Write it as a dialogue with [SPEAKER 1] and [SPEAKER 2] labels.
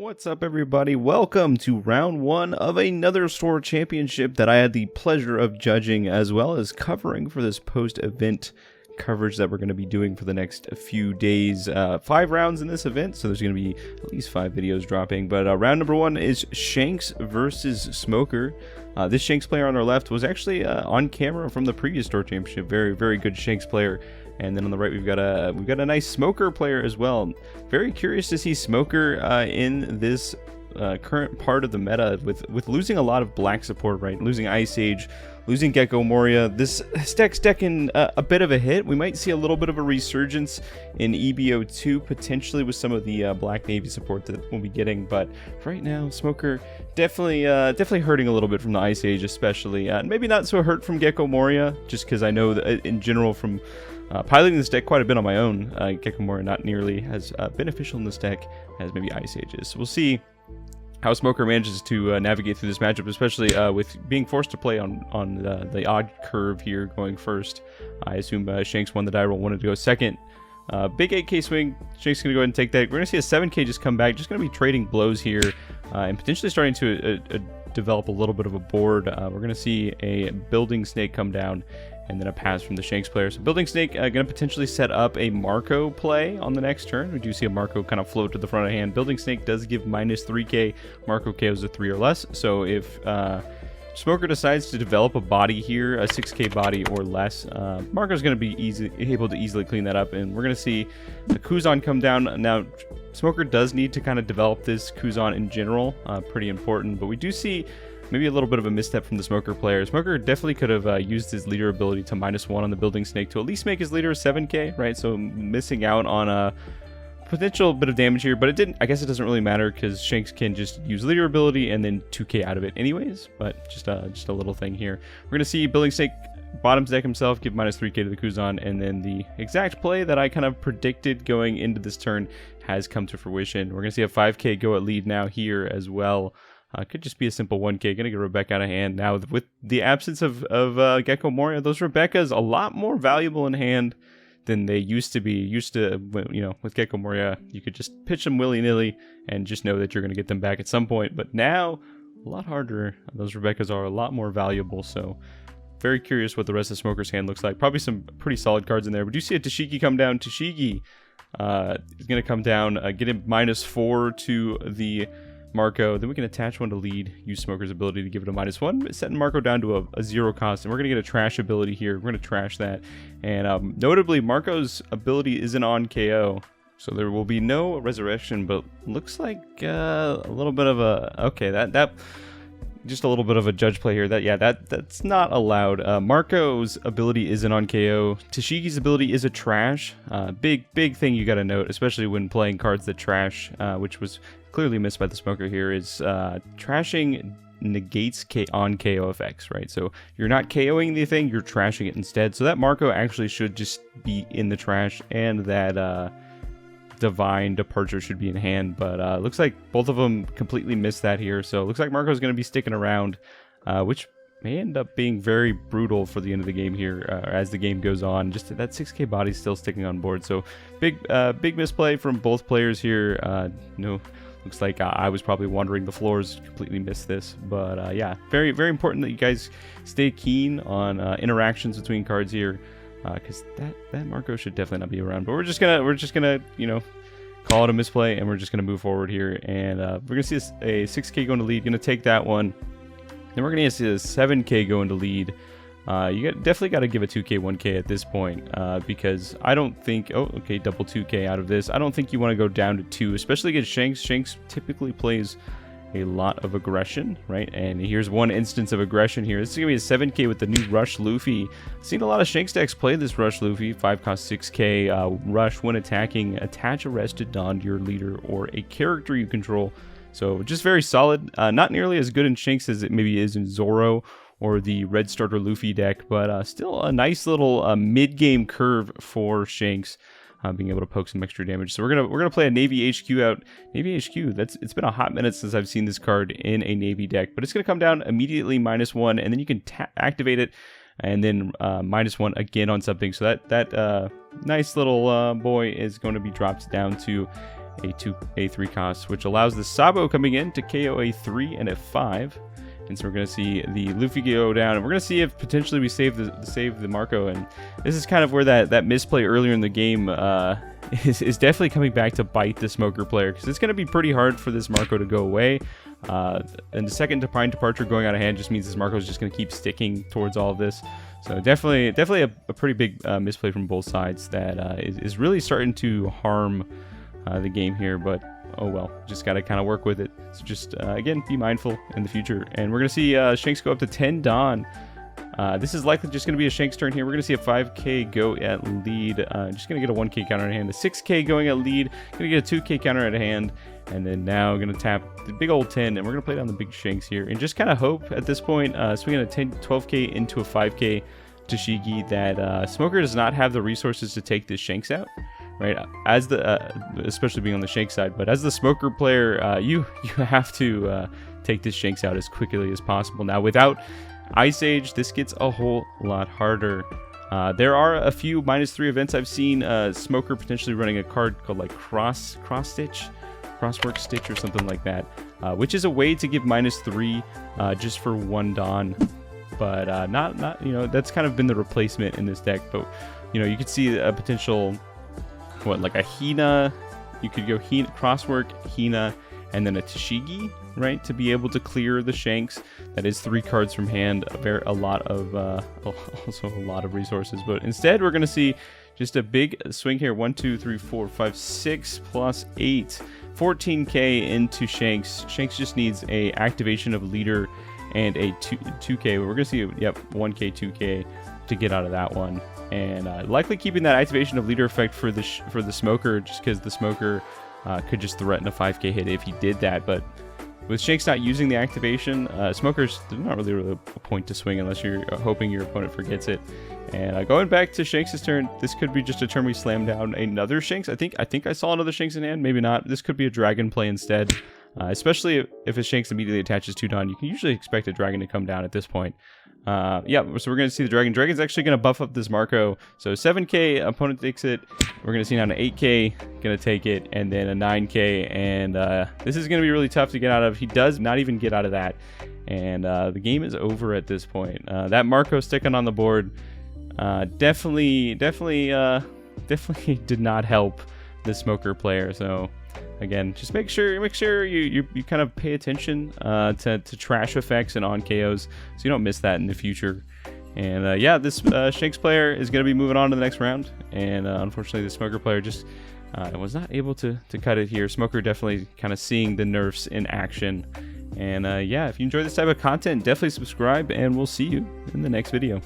[SPEAKER 1] What's up, everybody? Welcome to round one of another store championship that I had the pleasure of judging as well as covering for this post-event coverage that we're going to be doing for the next few days. 5 rounds in this event, so there's going to be at least 5 videos dropping. But round number 1 is Shanks versus Smoker. This Shanks player on our left was actually on camera from the previous store championship. Very, very good Shanks player. And then on the right, we've got a nice Smoker player as well. Very curious to see Smoker in this current part of the meta with losing a lot of black support, right? Losing Ice Age, losing Gecko Moria. This deck's decking a bit of a hit. We might see a little bit of a resurgence in EBO2 potentially with some of the Black Navy support that we'll be getting. But right now, Smoker definitely hurting a little bit from the Ice Age, especially. Maybe not so hurt from Gecko Moria, just because I know that in general from piloting this deck quite a bit on my own, Gecko Moria not nearly as beneficial in this deck as maybe Ice Age is. So we'll see how Smoker manages to navigate through this matchup, especially with being forced to play on the odd curve here going first. I assume Shanks won the die roll, wanted to go second. Big 8k swing, Shanks is going to go ahead and take that. We're going to see a 7k just come back, just going to be trading blows here and potentially starting to develop a little bit of a board. We're going to see a Building Snake come down and then a pass from the Shanks player. So Building Snake going to potentially set up a Marco play on the next turn. We do see a Marco kind of float to the front of the hand. Building Snake does give minus 3k. Marco KOs a 3 or less. So if Smoker decides to develop a body here, a 6k body or less, Marco's going to be able to easily clean that up. And we're going to see the Kuzan come down. Now, Smoker does need to kind of develop this Kuzan in general. Pretty important. But we do see maybe a little bit of a misstep from the Smoker player. Smoker definitely could have used his leader ability to -1 on the Building Snake to at least make his leader 7k, right? So missing out on a potential bit of damage here, but it didn't. I guess it doesn't really matter because Shanks can just use leader ability and then 2k out of it anyways. But just a little thing here. We're gonna see Building Snake bottoms deck himself, give minus 3k to the Kuzan, and then the exact play that I kind of predicted going into this turn has come to fruition. We're gonna see a 5k go at lead now here as well. Could just be a simple 1k. Gonna get Rebecca out of hand. Now, with the absence of Gecko Moria, those Rebecca's a lot more valuable in hand than they used to be. With Gecko Moria, you could just pitch them willy-nilly and just know that you're going to get them back at some point. But now, a lot harder. Those Rebecca's are a lot more valuable. So, very curious what the rest of Smoker's hand looks like. Probably some pretty solid cards in there. We do see a Tashigi come down. Tashigi is going to come down, get him -4 to the Marco. Then we can attach one to lead, use Smoker's ability to give it a -1, setting Marco down to a 0 cost. And we're going to get a trash ability here. We're going to trash that. And notably, Marco's ability isn't on KO. So there will be no resurrection, but looks like a little bit of a... Okay, that just a little bit of a judge play here. That's not allowed. Marco's ability isn't on KO. Tashigi's ability is a trash. Big thing you got to note, especially when playing cards that trash, which was clearly missed by the Smoker here, is trashing negates on KO effects, right? So you're not KOing the thing, you're trashing it instead. So that Marco actually should just be in the trash, and that Divine Departure should be in hand. But looks like both of them completely missed that here. So it looks like Marco's going to be sticking around, which may end up being very brutal for the end of the game here as the game goes on. Just that 6k body still sticking on board. So big misplay from both players here. Looks like I was probably wandering the floors, completely missed this. But yeah, very, very important that you guys stay keen on interactions between cards here, because that Marco should definitely not be around. But we're just gonna call it a misplay, and we're just gonna move forward here. And we're gonna see a 6k going to lead, gonna take that one. Then we're gonna see a 7k going to lead. You definitely got to give a 2k 1k at this point, because I don't think... Oh, okay, double 2k out of this. I don't think you want to go down to 2, especially against Shanks. Shanks typically plays a lot of aggression, right? And here's one instance of aggression here. This is going to be a 7k with the new Rush Luffy. Seen a lot of Shanks decks play this Rush Luffy. 5 cost 6k. Rush when attacking. Attach Arrested Dawn to your leader or a character you control. So just very solid. Not nearly as good in Shanks as it maybe is in Zoro or the Red Starter Luffy deck, but still a nice little mid-game curve for Shanks, being able to poke some extra damage. So we're gonna play a Navy HQ out. Navy HQ. It's been a hot minute since I've seen this card in a Navy deck, but it's gonna come down immediately -1, and then you can activate it, and then -1 again on something. So that nice little boy is going to be dropped down to A3 cost, which allows the Sabo coming in to KO a 3 and a 5. And so we're going to see the Luffy go down, and we're going to see if potentially we save the Marco. And this is kind of where that misplay earlier in the game is definitely coming back to bite the Smoker player, because it's going to be pretty hard for this Marco to go away. And the second Prime Departure going out of hand just means this Marco is just going to keep sticking towards all of this. So definitely a pretty big misplay from both sides that is really starting to harm the game here, but oh well, just got to kind of work with it. So just, again, be mindful in the future. And we're going to see Shanks go up to 10 Dawn. This is likely just going to be a Shanks turn here. We're going to see a 5k go at lead. Just going to get a 1k counter at hand, a 6k going at lead, going to get a 2k counter at hand, and then now going to tap the big old 10, and we're going to play down the big Shanks here. And just kind of hope at this point, swinging a 12k into a 5k Tashigi, that Smoker does not have the resources to take this Shanks out. Right, as the especially being on the Shanks side, but as the Smoker player, you have to take this Shanks out as quickly as possible. Now, without Ice Age, this gets a whole lot harder. There are a few -3 events I've seen Smoker potentially running a card called like Crosswork Stitch or something like that, which is a way to give -3 just for 1 Dawn, but not that's kind of been the replacement in this deck. But you could see a potential. Like a Hina, you could go Crosswork, Hina, and then a Tashigi, right, to be able to clear the Shanks. That is 3 cards from hand, also a lot of resources. But instead, we're going to see just a big swing here. 1, 2, 3, 4, 5, 6 plus 8, 14k into Shanks. Shanks just needs a activation of Leader and a 2k. We're going to see, yep, 1k, 2k to get out of that one. And likely keeping that activation of Leader effect for the Smoker, just because the Smoker could just threaten a 5k hit if he did that. But with Shanks not using the activation, Smokers, there's not really a point to swing unless you're hoping your opponent forgets it. And going back to Shanks' turn, this could be just a turn we slam down another Shanks. I think I saw another Shanks in hand, maybe not. This could be a Dragon play instead. Especially if a Shanks immediately attaches 2 Dawn, you can usually expect a Dragon to come down at this point. Yeah, so we're going to see the Dragon. Dragon's actually going to buff up this Marco. So 7k, opponent takes it. We're going to see now an 8k, going to take it, and then a 9k. And this is going to be really tough to get out of. He does not even get out of that. And the game is over at this point. That Marco sticking on the board definitely did not help the Smoker player. So again, just make sure you kind of pay attention to trash effects and on KOs, so you don't miss that in the future. And yeah, this Shanks player is going to be moving on to the next round, and unfortunately the Smoker player just was not able to cut it here. Smoker definitely kind of seeing the nerfs in action. And yeah, if you enjoy this type of content, definitely subscribe, and we'll see you in the next video.